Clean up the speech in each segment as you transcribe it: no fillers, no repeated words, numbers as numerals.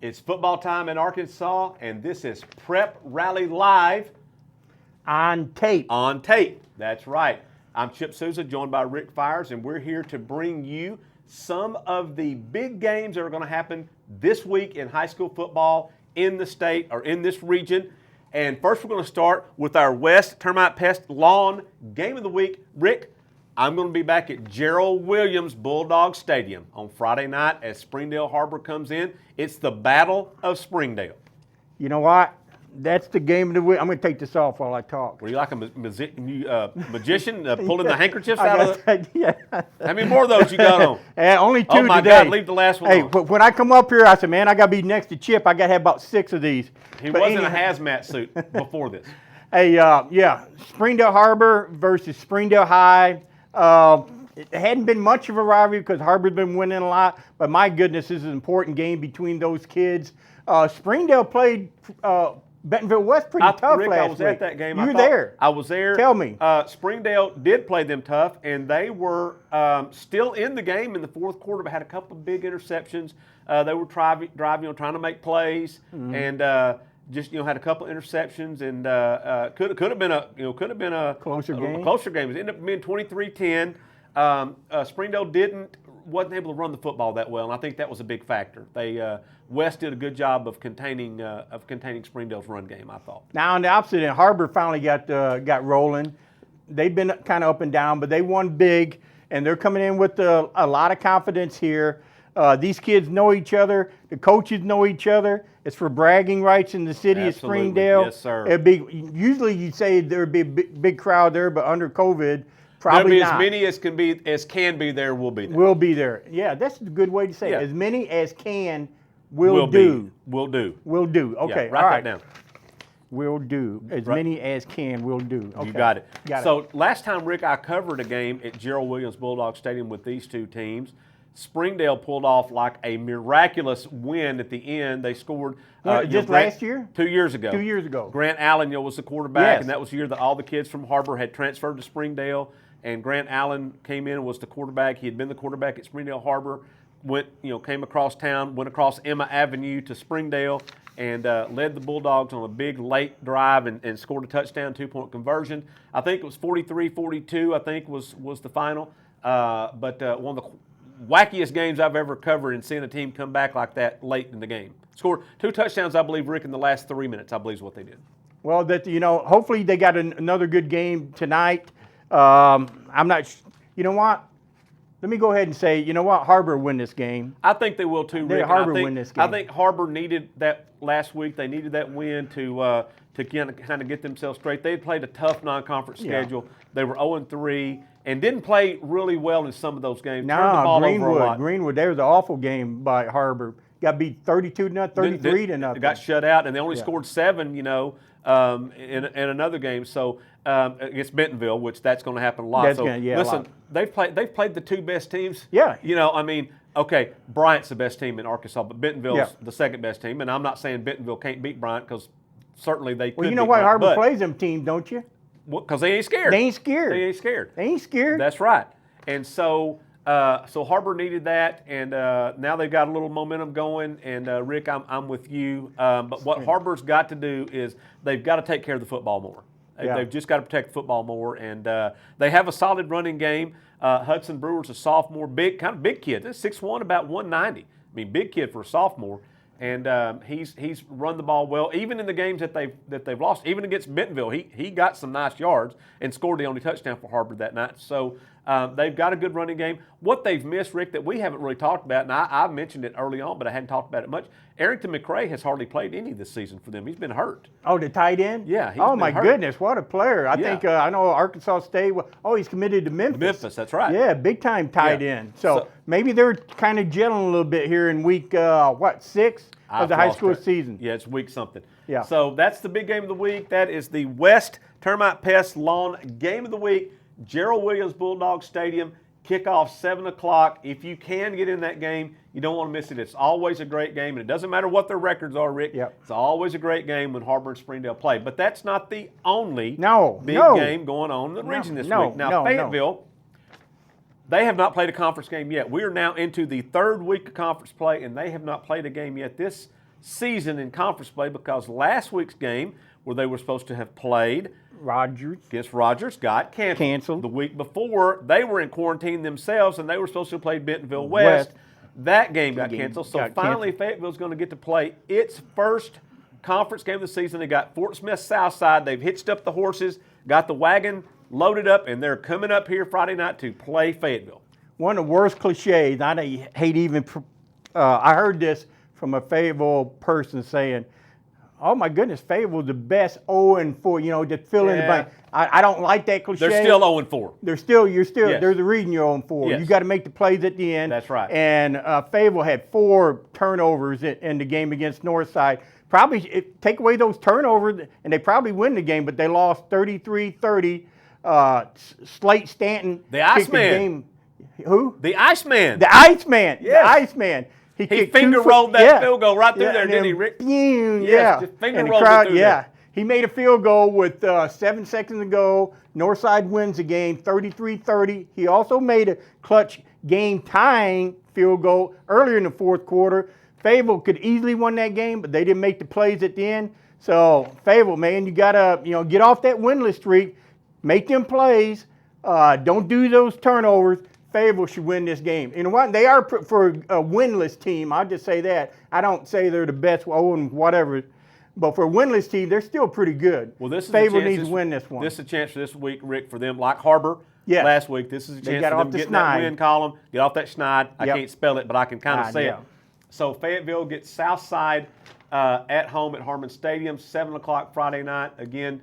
It's football time in Arkansas, and this is Prep Rally Live. On tape. On tape, that's right. I'm Chip Souza, joined by Rick Fires, and we're here to bring you some of the big games that are going to happen this week in high school football in the state or in this region. And first, we're going to start with our West Termite Pest Lawn Game of the Week. Rick, I'm going to be back at Gerald Williams Bulldog Stadium on Friday night as Springdale Harbor comes in. It's the Battle of Springdale. You know what? That's the game of the week. I'm going to take this off while I talk. Were you like a magician pulling the handkerchiefs out of the... Yeah. How many more of those you got on? Only 2 today. Oh, my God, leave the last one on. Hey, when I come up here, I said, man, I got to be next to Chip. I got to have about 6 of these. He was in a hazmat suit before this. Hey, yeah, Springdale Harbor versus Springdale High. It hadn't been much of a rivalry because Harbor's been winning a lot, but my goodness, this is an important game between those kids. Springdale played Bentonville West pretty tough Rick, last week. I was at that game. You were there. I was there. Tell me. Springdale did play them tough, and they were still in the game in the fourth quarter, but had a couple of big interceptions. They were driving, trying to make plays, and just had a couple of interceptions, and could have been a closer game. It ended up being 23-10. Springdale wasn't able to run the football that well, and I think that was a big factor. West did a good job of containing Springdale's run game, I thought. Now on the opposite end, Harbor finally got rolling. They've been kind of up and down, but they won big, and they're coming in with a lot of confidence here. These kids know each other. The coaches know each other. It's for bragging rights in the city of Springdale. Yes, sir. Usually you'd say there'd be a big crowd there, but under COVID, probably not. As many as can be there will be there. Will be there. Yeah, that's a good way to say it. As many as can will do. Will do. Will do. Okay, yeah, write that down. Will do. As many as can will do. Okay. You got it. So last time, Rick, I covered a game at Gerald Williams Bulldog Stadium with these two teams. Springdale pulled off like a miraculous win at the end. They scored just last year? 2 years ago. 2 years ago. Grant Allen was the quarterback, and that was the year that all the kids from Harbor had transferred to Springdale. And Grant Allen came in and was the quarterback. He had been the quarterback at Springdale Harbor. Came across town, went across Emma Avenue to Springdale, and led the Bulldogs on a big late drive and scored a touchdown, 2-point conversion. I think it was 43-42. I think was the final. But one of the wackiest games I've ever covered, and seeing a team come back like that late in the game. Scored 2 touchdowns, I believe, Rick, in the last 3 minutes. I believe is what they did. Well, hopefully they got another good game tonight. I'm not. You know what? Let me go ahead and say, you know what? Harbor win this game. I think they will too, Rick. Harbor win this game. I think Harbor needed that last week. They needed that win to kind of get themselves straight. They had played a tough non-conference schedule. They were 0-3 and didn't play really well in some of those games. Turned the ball over a lot. Greenwood. There was an awful game by Harbor. Got beat 32-0, 33-0. They got shut out, and they only scored 7. In another game. So against Bentonville, which that's going to happen a lot. Listen, they've played the 2 best teams. Yeah. Okay, Bryant's the best team in Arkansas, but Bentonville's the second best team. And I'm not saying Bentonville can't beat Bryant, because certainly they could. Well, you know why Harbor plays them teams, don't you? Because they ain't scared. They ain't scared. They ain't scared. That's right. And so Harbor needed that, and now they've got a little momentum going. And Rick, I'm with you. But what Harbor's got to do is they've got to take care of the football more. They've just got to protect the football more, and they have a solid running game. Hudson Brewer's a sophomore, big kid. That's 6'1", about 190. I mean, big kid for a sophomore. And he's run the ball well, even in the games that they've lost. Even against Bentonville, he got some nice yards and scored the only touchdown for Harbor that night. So they've got a good running game. What they've missed, Rick, that we haven't really talked about, and I mentioned it early on, but I hadn't talked about it much. Arrington McRae has hardly played any this season for them. He's been hurt. Oh, the tight end? Yeah. Oh, my goodness, what a player. I think, I know Arkansas State, he's committed to Memphis. Memphis, that's right. Yeah, big-time tight end. So maybe they're kind of gelling a little bit here in week, 6 of the high school season. Yeah, it's week something. Yeah. So that's the big game of the week. That is the West Termite Pest Lawn Game of the Week. Gerald Williams Bulldog Stadium. Kickoff 7 o'clock. If you can get in that game, you don't want to miss it. It's always a great game, and it doesn't matter what their records are, Rick. Yep. It's always a great game when Harbor and Springdale play. But that's not the only big game going on in the region this week. Now, Fayetteville, they have not played a conference game yet. We are now into the 3rd week of conference play, and they have not played a game yet. This season in conference play because last week's game, where they were supposed to have played against Rogers, got canceled. The week before, they were in quarantine themselves, and they were supposed to play Bentonville West. That game got canceled. So finally, Fayetteville's going to get to play its first conference game of the season. They got Fort Smith Southside. They've hitched up the horses, got the wagon loaded up, and they're coming up here Friday night to play Fayetteville. One of the worst cliches, I hate even, I heard this from a Fayetteville person saying, oh my goodness, Fayetteville's the best 0-4, just fill in the blank. I don't like that cliche. They're still 0-4. There's a reason you're 0-4. Yes. You got to make the plays at the end. That's right. And Fayetteville had 4 turnovers in the game against Northside. Probably take away those turnovers, and they probably win the game, but they lost 33-30. Slate Stanton. The Iceman. Who? The Iceman. The Iceman. Yes. The Iceman. He finger rolled that field goal right through there, didn't he, Rick? Just finger rolled it through there. He made a field goal with 7 seconds to go. Northside wins the game 33-30. He also made a clutch game-tying field goal earlier in the fourth quarter. Fayetteville could easily win that game, but they didn't make the plays at the end. So, Fayetteville, man, you got to get off that winless streak, make them plays, don't do those turnovers. Fayetteville should win this game. You know what? They are for a winless team. I'll just say that. I don't say they're the best and whatever. But for a winless team, they're still pretty good. Well, Fayetteville needs to win this one. This is a chance for this week, Rick, for them, like Harbor last week. This is a chance for them to get in that win column, get off that schneid. I can't spell it, but I can kind of say it. So Fayetteville gets Southside at home at Harmon Stadium, 7 o'clock Friday night. Again,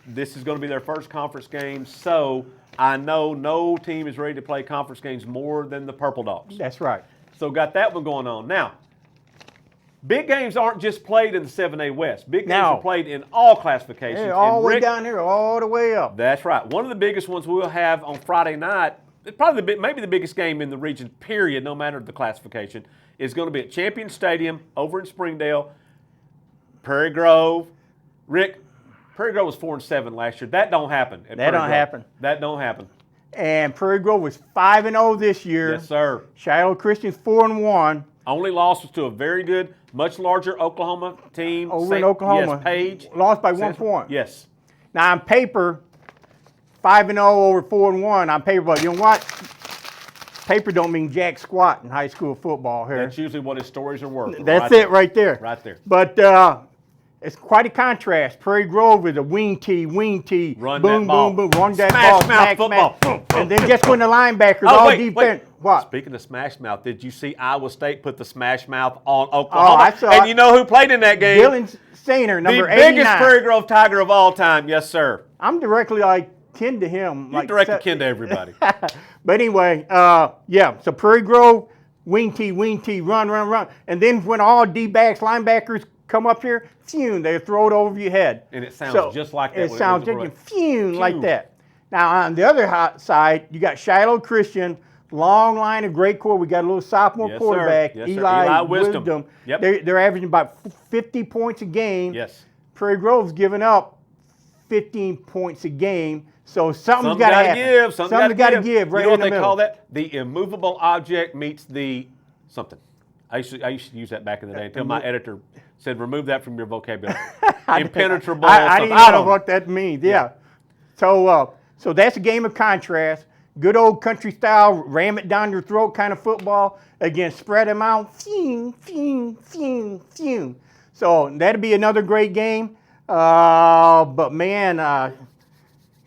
this is going to be their first conference game, so I know no team is ready to play conference games more than the Purple Dogs. That's right. So got that one going on. Now, big games aren't just played in the 7A West. Big games are played in all classifications. All the way down here, all the way up. That's right. One of the biggest ones we'll have on Friday night, probably maybe the biggest game in the region, period, no matter the classification, is going to be at Champion Stadium over in Springdale. Prairie Grove. Rick, Prairie Grove was 4-7 last year. That don't happen. That don't happen. And Prairie Grove was 5-0 this year. Yes, sir. Shiloh Christian's 4-1. Only loss was to a very good, much larger Oklahoma team. Over in Oklahoma. Yes, Page. Lost by 1 point. Yes. Now, on paper, 5-0 over 4-1 on paper, but you know what? Paper don't mean jack squat in high school football here. That's usually what his stories are worth. That's it right there. Right there. But it's quite a contrast. Prairie Grove is a wing tee, run boom, that ball. Boom, boom, run that ball, smash mouth football. And then just when the linebackers defense. What? Speaking of smash mouth, did you see Iowa State put the smash mouth on Oklahoma? I saw and you know who played in that game? Dylan Stainer, number 89. The biggest Prairie Grove Tiger of all time. Yes, sir. I'm directly kin to him. You're directly kin to everybody. But anyway, so Prairie Grove, wing tee, run. And then when all D-backs, linebackers come up here, they throw it over your head. And it sounds just like that. It sounds just like that. Now, on the other side, you got Shiloh Christian, long line of great core. We got a little sophomore quarterback, Eli Wisdom. Yep. They're averaging about 50 points a game. Yes. Prairie Grove's giving up 15 points a game. So something's got to happen. Something's got to give right in the middle. You know what they call that? The immovable object meets the something. I used to use that back in the day until my editor said, remove that from your vocabulary. Impenetrable. I don't know what that means. Yeah. So that's a game of contrast. Good old country style, ram it down your throat kind of football against spread them out. So that'd be another great game. But man,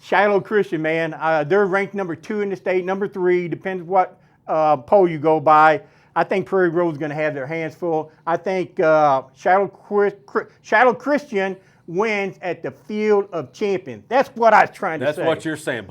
Shiloh Christian, man, they're ranked number 2 in the state, number 3, depends what poll you go by. I think Prairie Grove is going to have their hands full. I think Shiloh Christian wins at the Field of Champions. That's what I was trying to say. That's what you're saying.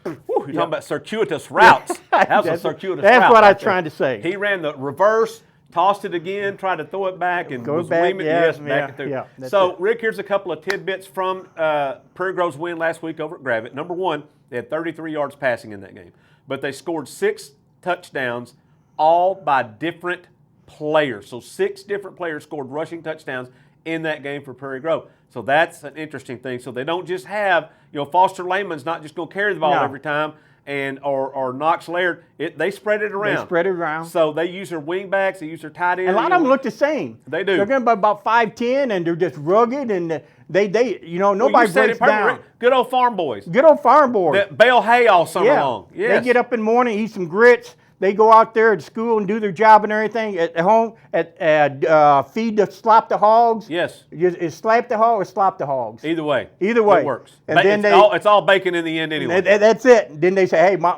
You're talking about circuitous routes. That was a circuitous route. That's what I was trying to say. He ran the reverse, tossed it again, tried to throw it back, and was back it through. So, Rick, here's a couple of tidbits from Prairie Grove's win last week over at Gravette. Number 1, they had 33 yards passing in that game. But they scored 6 touchdowns, all by different players. So 6 different players scored rushing touchdowns in that game for Prairie Grove. So that's an interesting thing. So they don't just have, Foster Lehman's not just going to carry the ball every time. or Knox Laird, they spread it around. They spread it around. So they use their wing backs, they use their tight ends. A lot of them look the same. They do. They're going to be about 5'10", and they're just rugged, and nobody breaks down. Good old farm boys. Good old farm boys. That bale hay all summer long. Yes. They get up in the morning, eat some grits. They go out there at school and do their job and everything. At home, slop the hogs. Yes. Is slap the hog or slop the hogs? Either way. Either way. It works. And then it's all bacon in the end anyway. That's it. Then they say, hey, Ma,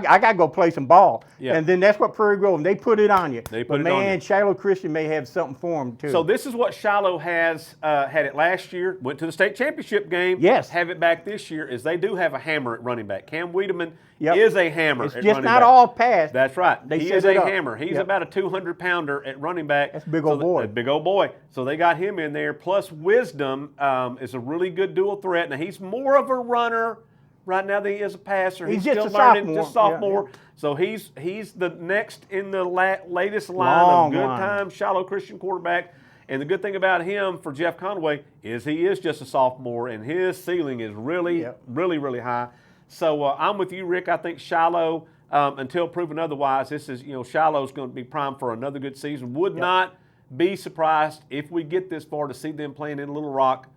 I got to go play some ball. Yeah. And then that's what Prairie Grove, they put it on you. They put it on you. Man, Shiloh Christian may have something for them, too. So this is what Shiloh has, had it last year, went to the state championship game. Yes. Have it back this year, is they do have a hammer at running back. Cam Wiedemann is a hammer at running back. It's just not all pass. That's right. He is a hammer. He's Yep. about a 200-pounder at running back. That's a big old boy. A big old boy. So they got him in there. Plus Wisdom is a really good dual threat. Now he's more of a runner right now than he is a passer. He's still just a learning, sophomore. just sophomore. Yeah. So he's the next in the latest line Long of good line. time Shiloh Christian quarterback. And the good thing about him for Jeff Conway is he is just a sophomore, and his ceiling is really, really high. So I'm with you, Rick. I think Shiloh, until proven otherwise, this is, Shiloh's going to be primed for another good season. Would not be surprised if we get this far to see them playing in Little Rock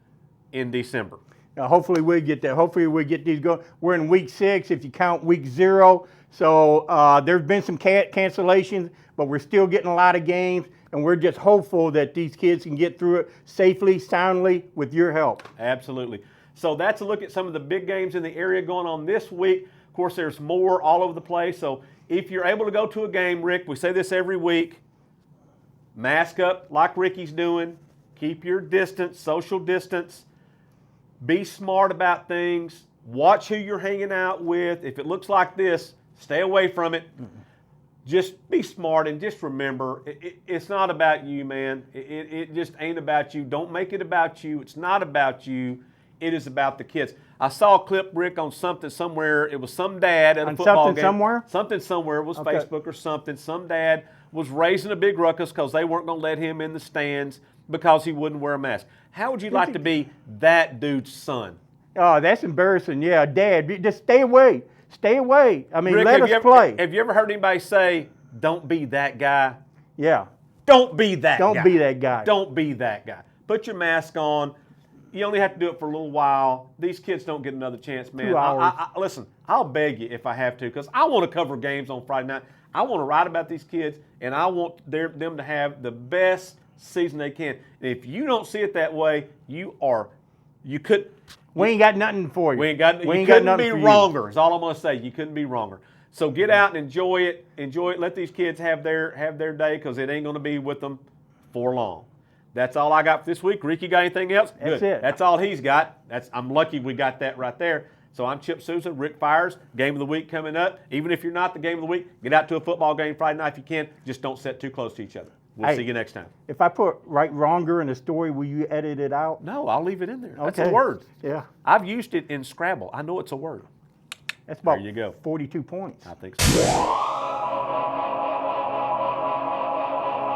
in December. Hopefully we get that. Hopefully we get these going. We're in week 6 if you count week 0. So there's been some cancellations, but we're still getting a lot of games, and we're just hopeful that these kids can get through it safely, soundly, with your help. Absolutely. So that's a look at some of the big games in the area going on this week. Of course, there's more all over the place. So if you're able to go to a game, Rick, we say this every week, mask up like Ricky's doing. Keep your distance, social distance. Be smart about things. Watch who you're hanging out with. If it looks like this, stay away from it. Just be smart and just remember, it's not about you, man. It just ain't about you. Don't make it about you. It's not about you. It is about the kids. I saw a clip, Rick, on something somewhere. It was some dad at a football game. Something somewhere. It was Facebook or something. Some dad was raising a big ruckus because they weren't going to let him in the stands because he wouldn't wear a mask. How would you like to be that dude's son? Oh, that's embarrassing. Yeah, Dad, just stay away. Stay away. I mean, Rick, let us play. Have you ever heard anybody say, don't be that guy? Yeah. Don't be that guy. Don't be that guy. Don't be that guy. Put your mask on. You only have to do it for a little while. These kids don't get another chance, man. 2 hours. Listen, I'll beg you if I have to, because I want to cover games on Friday night. I want to write about these kids, and I want them to have the best season they can. And if you don't see it that way, you could. We ain't got nothing for you. You couldn't be wronger. Is all I'm going to say. You couldn't be wronger. So get out and enjoy it. Enjoy it. Let these kids have their day, because it ain't going to be with them for long. That's all I got for this week. Ricky, got anything else? That's Good. it. That's all he's got. I'm lucky we got that right there. So I'm Chip Souza, Rick Fires. Game of the week coming up. Even if you're not the game of the week, get out to a football game Friday night if you can. Just don't sit too close to each other. We'll see you next time. If I put right wronger in the story, will you edit it out? No, I'll leave it in there. That's Okay. a word. Yeah. I've used it in Scrabble. I know it's a word. That's about There you go. 42 points. I think so.